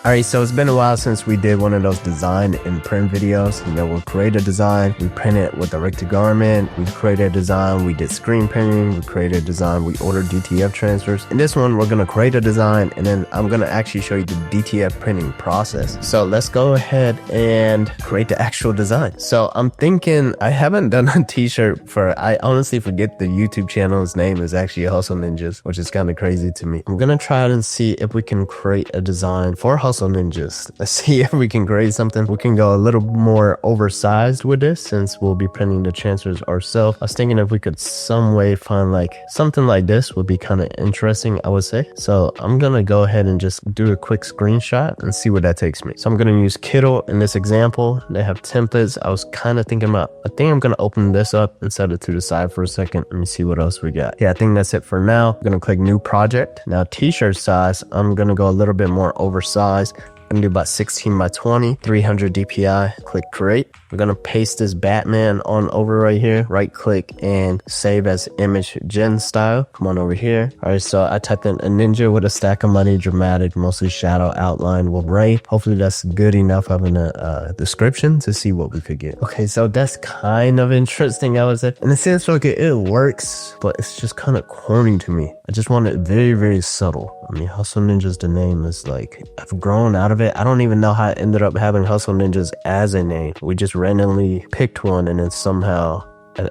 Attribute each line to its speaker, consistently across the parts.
Speaker 1: Alright, so it's been a while since we did one of those design and print videos. You know, we'll create a design, we print it with direct to garment, we create a design, we did screen printing, we created a design, we ordered DTF transfers. In this one, we're gonna create a design and then I'm gonna actually show you the DTF printing process. So let's go ahead and create the actual design. So I'm thinking, I haven't done a t-shirt for, I honestly forget the YouTube channel's name is actually Hustle Ninjas, which is kind of crazy to me. I'm gonna try it and see if we can create a design for Hustle Ninjas. Let's see if we can create something. We can go a little more oversized with this since we'll be printing the transfers ourselves. I was thinking if we could some way find like something like this would be kind of interesting, I would say. So I'm gonna go ahead and just do a quick screenshot and see where that takes me. So I'm gonna use Kittle in this example. They have templates. I was kind of thinking about, I think I'm gonna open this up and set it to the side for a second. Let me see what else we got. Yeah, I think that's it for now. I'm gonna click new project. Now t-shirt size, I'm gonna go a little bit more oversized. I'm gonna do about 16 by 20, 300 DPI, click create. We're gonna paste this Batman on over right here, right click and save as image gen style. Come on over here. All right, so I typed in a ninja with a stack of money, dramatic, mostly shadow outline will rain. Hopefully that's good enough of a description to see what we could get. Okay, so that's kind of interesting, I would say. And it seems like it works, but it's just kind of corny to me. I just want it very, very subtle. I mean, Hustle Ninjas, the name is like, I've grown out of it. I don't even know how I ended up having Hustle Ninjas as a name. We just randomly picked one and then somehow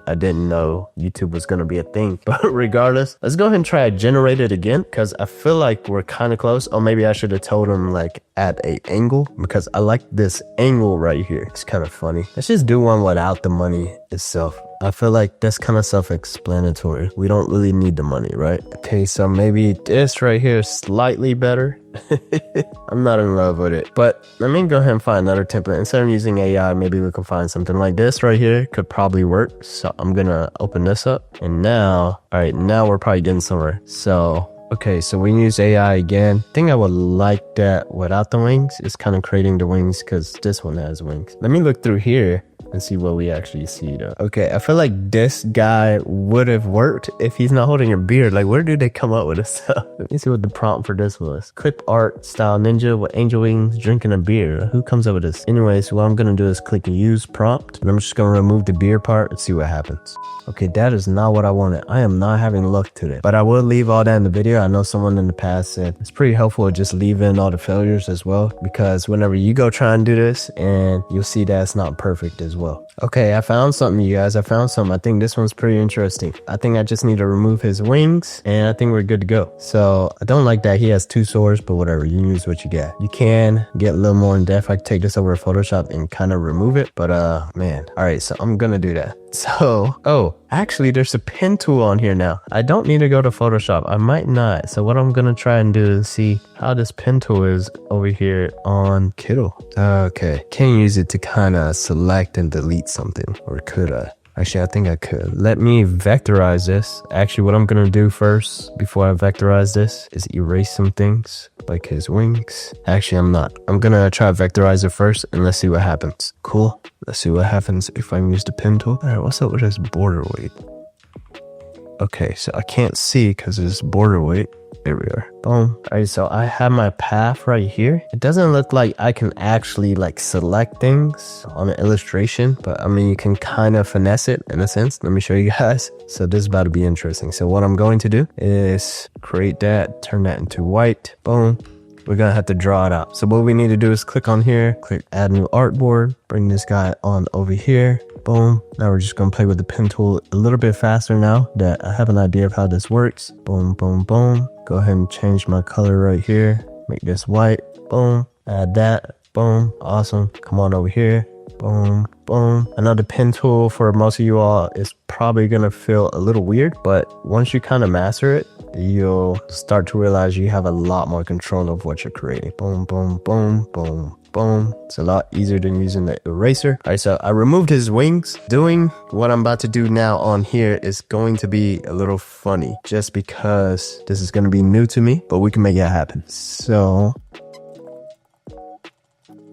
Speaker 1: I didn't know YouTube was going to be a thing. But regardless, let's go ahead and try to generate it again because I feel like we're kind of close. Or maybe I should have told him like at an angle because I like this angle right here. It's kind of funny. Let's just do one without the money itself. I feel like that's kind of self-explanatory. We don't really need the money, right? Okay, so maybe this right here is slightly better. I'm not in love with it, but let me go ahead and find another template. Instead of using AI, maybe we can find something like this right here. Could probably work. So I'm gonna open this up and now, all right, now we're probably getting somewhere. So okay, so we use AI again. I think I would like that without the wings. It's kind of creating the wings because this one has wings. Let me look through here and see what we actually see though. Okay, I feel like this guy would have worked if he's not holding a beard. Like, where do they come up with this stuff? Let me see what the prompt for this was. Clip art style ninja with angel wings drinking a beer. Who comes up with this? Anyways, what I'm gonna do is click use prompt and I'm just gonna remove the beer part and see what happens. Okay, that is not what I wanted. I am not having luck today, but I will leave all that in the video. I know someone in the past said it's pretty helpful to just leave in all the failures as well, because whenever you go try and do this and you'll see that it's not perfect as well. Okay, I found something, you guys. I found something. I think this one's pretty interesting. I think I just need to remove his wings and I think we're good to go. So I don't like that he has two swords, but whatever, you use what you got. You can get a little more in depth. I can take this over to Photoshop and kind of remove it, but man. All right, so I'm gonna do that. So, oh, actually there's a pen tool on here now. I don't need to go to Photoshop. I might not. So what I'm gonna try and do is see how this pen tool is over here on Kittle. Okay, can use it to kind of select and delete something, or could I? Actually, I think I could. Let me vectorize this. Actually, what I'm gonna do first before I vectorize this is erase some things like his wings. Actually, I'm not. I'm gonna try to vectorize it first and let's see what happens. Cool. Let's see what happens if I use the pen tool. All right, what's up with this border weight? Okay, so I can't see because it's border weight. There we are. Boom. All right, so I have my path right here. It doesn't look like I can actually like select things on an illustration, but I mean, you can kind of finesse it in a sense. Let me show you guys. So this is about to be interesting. So what I'm going to do is create that, turn that into white. Boom. We're gonna have to draw it out. So what we need to do is click on here, click add new artboard, bring this guy on over here. Boom. Now we're just gonna play with the pen tool a little bit faster now that I have an idea of how this works. Boom, boom, boom. Go ahead and change my color right here. Make this white. Boom. Add that. Boom. Awesome. Come on over here. Boom, boom. Another pen tool for most of you all is probably gonna feel a little weird, but once you kind of master it, you'll start to realize you have a lot more control of what you're creating. Boom, boom, boom, boom, boom. It's a lot easier than using the eraser. All right, so I removed his wings. Doing what I'm about to do now on here is going to be a little funny just because this is going to be new to me, but we can make it happen. So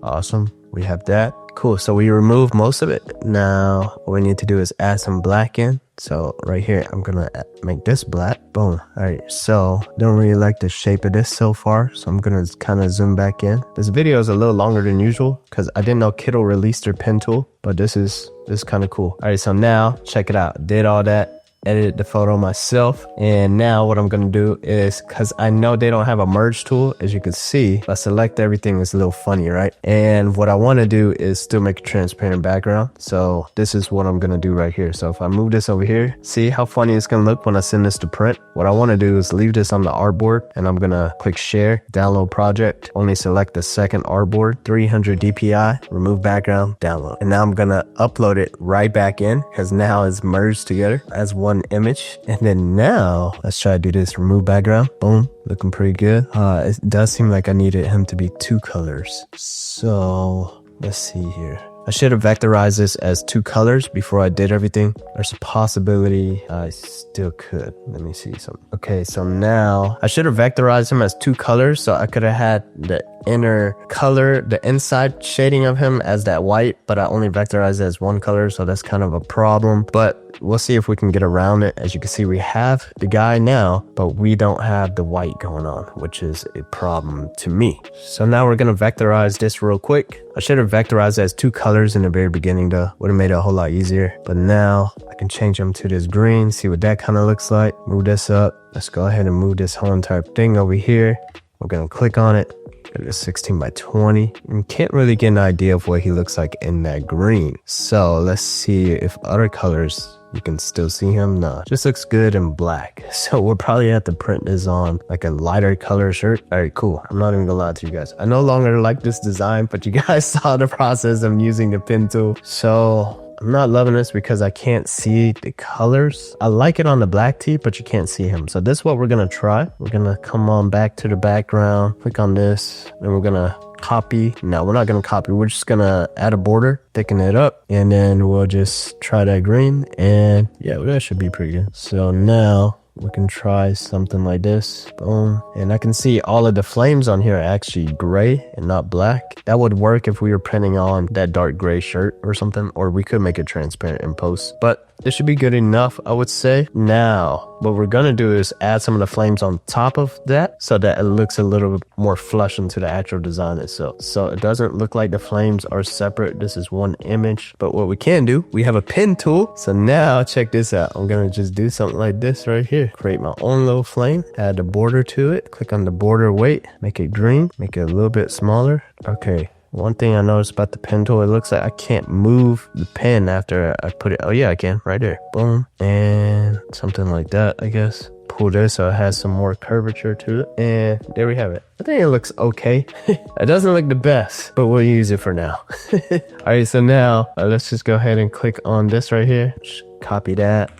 Speaker 1: awesome. We have that. Cool, so we removed most of it. Now what we need to do is add some black in. So right here, I'm gonna make this black. Boom. All right, so don't really like the shape of this so far, so I'm gonna kind of zoom back in. This video is a little longer than usual because I didn't know Kittle released their pen tool, but this is kind of cool. All right, so now check it out. Did all that, edited the photo myself, and now what I'm gonna do is, because I know they don't have a merge tool, as you can see, if I select everything, it's a little funny, right? And what I want to do is still make a transparent background, so this is what I'm gonna do right here. So if I move this over here, see how funny it's gonna look when I send this to print? What I want to do is leave this on the artboard, and I'm gonna click share, download project, only select the second artboard, 300 DPI, remove background, download. And now I'm gonna upload it right back in, because now it's merged together as one image. And then now let's try to do this. Remove background. Boom, looking pretty good. It does seem like I needed him to be 2 colors, so let's see here. I should have vectorized this as 2 colors before I did everything. There's a possibility I still could. Let me see something. Okay, so now I should have vectorized him as 2 colors, so I could have had the inner color, the inside shading of him as that white, but I only vectorized it as 1 color, so that's kind of a problem, but we'll see if we can get around it. As you can see, we have the guy now, but we don't have the white going on, which is a problem to me. So now we're gonna vectorize this real quick. I should have vectorized it as 2 colors in the very beginning though. Would have made it a whole lot easier. But now I can change them to this green, see what that kind of looks like. Move this up. Let's go ahead and move this whole entire thing over here. We're gonna click on it. It is 16 by 20. And can't really get an idea of what he looks like in that green. So let's see if other colors, you can still see him. Nah, just looks good in black. So we'll probably have to print this on like a lighter color shirt. All right, cool. I'm not even gonna lie to you guys. I no longer like this design, but you guys saw the process of using the pen tool. So I'm not loving this because I can't see the colors. I like it on the black tee, but you can't see him. So this is what we're gonna try. We're gonna come on back to the background, click on this, and we're gonna copy. No, we're not gonna copy. We're just gonna add a border, thicken it up, and then we'll just try that green. And yeah, that should be pretty good. So now we can try something like this. Boom. And I can see all of the flames on here are actually gray and not black. That would work if we were printing on that dark gray shirt or something, or we could make it transparent in post, but this should be good enough, I would say. Now, what we're gonna do is add some of the flames on top of that so that it looks a little bit more flush into the actual design itself. So it doesn't look like the flames are separate. This is one image. But what we can do, we have a pen tool. So now check this out. I'm gonna just do something like this right here. Create my own little flame, add the border to it, click on the border weight, make it green, make it a little bit smaller. Okay. One thing I noticed about the pen tool, it looks like I can't move the pen after I put it. Oh yeah, I can, right there. Boom. And something like that, I guess. Pull this so it has some more curvature to it. And there we have it. I think it looks okay. It doesn't look the best, but we'll use it for now. All right, so now let's just go ahead and click on this right here. Just copy that.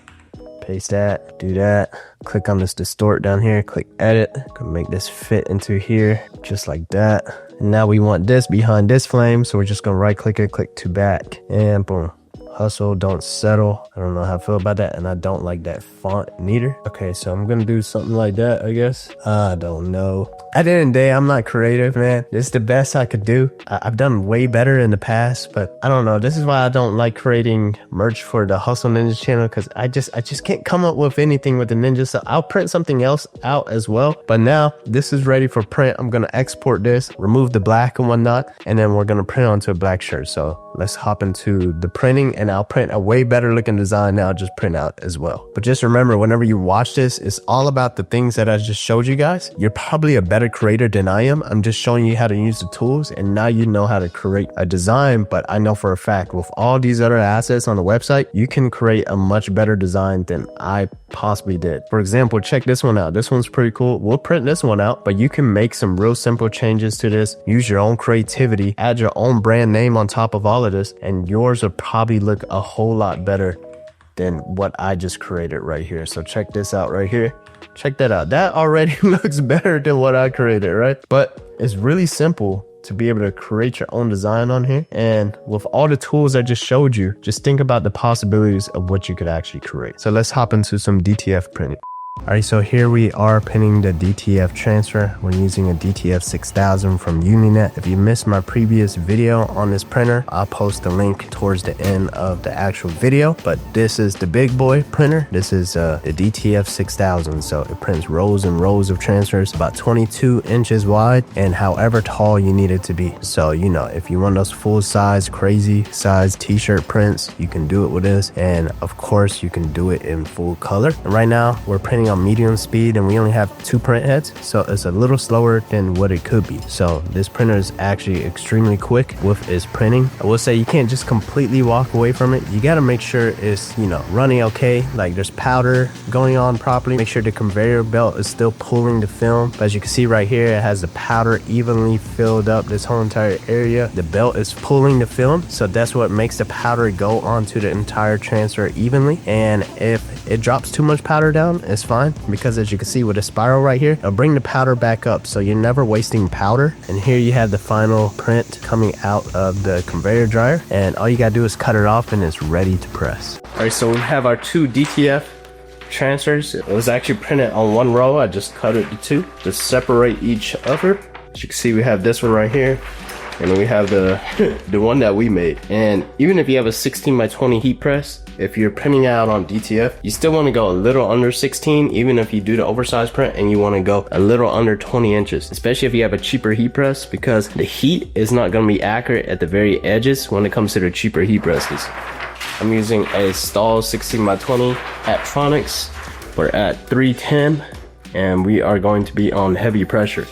Speaker 1: Paste that, do that, click on this distort down here, click edit, gonna make this fit into here, just like that. And now we want this behind this flame, so we're just gonna right click it, click to back, and boom. Hustle, don't settle. I don't know how I feel about that, and I don't like that font neither. Okay, so I'm gonna do something like that, I guess. I don't know. At the end of the day, I'm not creative, man. This is the best I could do. I've done way better in the past, but I don't know. This is why I don't like creating merch for the Hustle Ninjas channel, because I just can't come up with anything with the ninjas. So I'll print something else out as well. But now this is ready for print. I'm gonna export this, remove the black and whatnot, and then we're gonna print onto a black shirt. So let's hop into the printing, and I'll print a way better looking design now, just print out as well. But just remember, whenever you watch this, it's all about the things that I just showed you guys. You're probably a better creator than I am. I'm just showing you how to use the tools, and now you know how to create a design. But I know for a fact with all these other assets on the website, you can create a much better design than I possibly did. For example, check this one out. This one's pretty cool. We'll print this one out, but you can make some real simple changes to this, use your own creativity, add your own brand name on top of all of this, and yours will probably look a whole lot better than what I just created right here. So check this out right here. Check that out. That already looks better than what I created, right? But it's really simple to be able to create your own design on here. And with all the tools I just showed you, just think about the possibilities of what you could actually create. So let's hop into some DTF printing. Alright, so here we are pinning the DTF transfer. We're using a DTF 6000 from Uninet. If you missed my previous video on this printer, I'll post the link towards the end of the actual video. But this is the big boy printer. This is the DTF 6000. So it prints rows and rows of transfers, about 22 inches wide and however tall you need it to be. So, you know, if you want those full size, crazy size t-shirt prints, you can do it with this. And of course, you can do it in full color. And right now, we're printing on medium speed and we only have 2 print heads, so it's a little slower than what it could be. So this printer is actually extremely quick with its printing. I will say you can't just completely walk away from it. You got to make sure it's, you know, running okay, like there's powder going on properly. Make sure the conveyor belt is still pulling the film. But as you can see right here, it has the powder evenly filled up this whole entire area. The belt is pulling the film, so that's what makes the powder go onto the entire transfer evenly. And if it drops too much powder down, it's fine, because as you can see with the spiral right here, it'll bring the powder back up, so you're never wasting powder. And here you have the final print coming out of the conveyor dryer, and all you gotta do is cut it off and it's ready to press. All right, so we have our 2 DTF transfers. It was actually printed on 1 row. I just cut it to 2 to separate each other. As you can see, we have this one right here, and then we have the the one that we made. And even if you have a 16x20 heat press, if you're printing out on DTF, you still want to go a little under 16, even if you do the oversized print, and you want to go a little under 20 inches, especially if you have a cheaper heat press, because the heat is not going to be accurate at the very edges when it comes to the cheaper heat presses. I'm using a Stahl 16x20 at Tronics. We're at 310 and we are going to be on heavy pressure.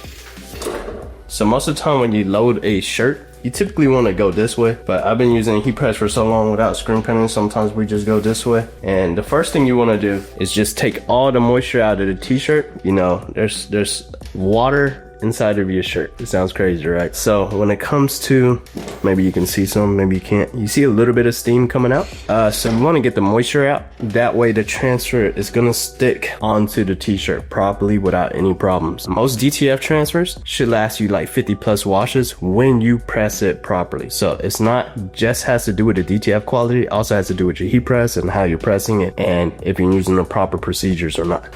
Speaker 1: So most of the time when you load a shirt, you typically want to go this way, but I've been using a heat press for so long without screen printing, sometimes we just go this way. And the first thing you want to do is just take all the moisture out of the t-shirt. You know, there's water inside of your shirt. It sounds crazy, right? So when it comes to, maybe you can see some, maybe you can't. You see a little bit of steam coming out. So you want to get the moisture out. That way the transfer is gonna stick onto the t-shirt properly without any problems. Most DTF transfers should last you like 50+ washes when you press it properly. So it's not just has to do with the DTF quality, it also has to do with your heat press and how you're pressing it and if you're using the proper procedures or not.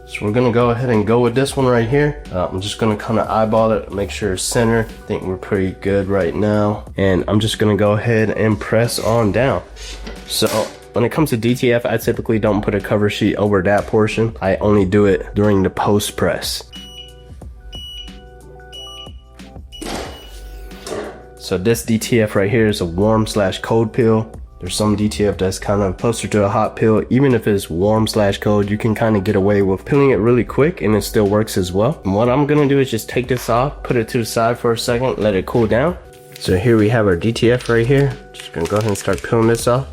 Speaker 1: So we're gonna go ahead and go with this one right here. I'm just gonna kind of eyeball it, make sure it's center. I think we're pretty good right now. And I'm just gonna go ahead and press on down. So when it comes to DTF, I typically don't put a cover sheet over that portion. I only do it during the post press. So this DTF right here is a warm/cold peel. There's some DTF that's kind of closer to a hot peel. Even if it's warm/cold, you can kind of get away with peeling it really quick and it still works as well. And what I'm gonna do is just take this off, put it to the side for a second, let it cool down. So here we have our DTF right here. Just gonna go ahead and start peeling this off.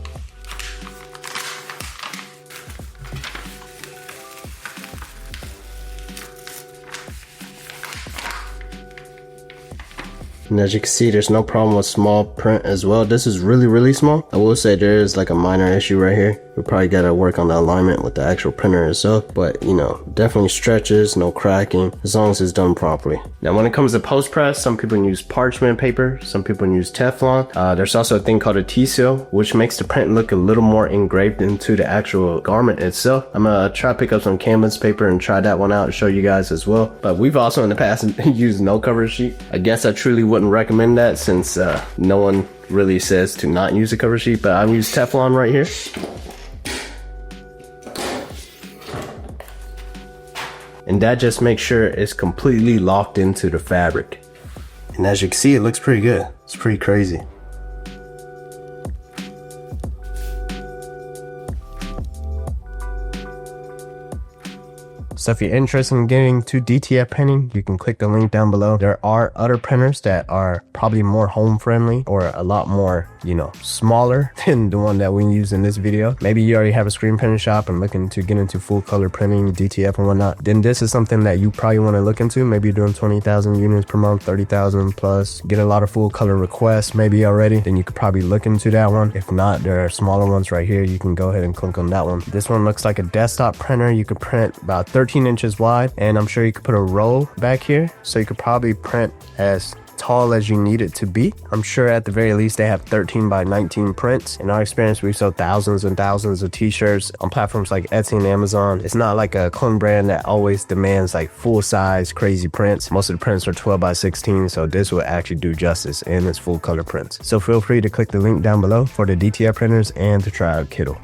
Speaker 1: And as you can see, there's no problem with small print as well. This is really small. I will say there is like a minor issue right here. We probably gotta work on the alignment with the actual printer itself, but you know, definitely stretches, no cracking, as long as it's done properly. Now when it comes to post press, some people use parchment paper, some people use Teflon. There's also a thing called a T-seal, which makes the print look a little more engraved into the actual garment itself. I'm gonna try to pick up some canvas paper and try that one out and show you guys as well. But we've also in the past used no cover sheet. I guess I truly wouldn't recommend that since no one really says to not use a cover sheet, but I've used Teflon right here. And that just makes sure it's completely locked into the fabric. And as you can see, it looks pretty good. It's pretty crazy. So if you're interested in getting to DTF printing, you can click the link down below. There are other printers that are probably more home friendly or a lot more, you know, smaller than the one that we use in this video. Maybe you already have a screen printing shop and looking to get into full color printing, DTF and whatnot. Then this is something that you probably want to look into. Maybe you're doing 20,000 units per month, 30,000 plus, get a lot of full color requests maybe already. Then you could probably look into that one. If not, there are smaller ones right here. You can go ahead and click on that one. This one looks like a desktop printer. You could print about 13 inches wide, and I'm sure you could put a roll back here, so you could probably print as tall as you need it to be. I'm sure at the very least they have 13 by 19 prints. In our experience, we've sold thousands and thousands of t-shirts on platforms like Etsy and Amazon. It's not like a clone brand that always demands like full size crazy prints. Most of the prints are 12 by 16, so this will actually do justice in its full color prints. So feel free to click the link down below for the DTF printers and to try out Kittle.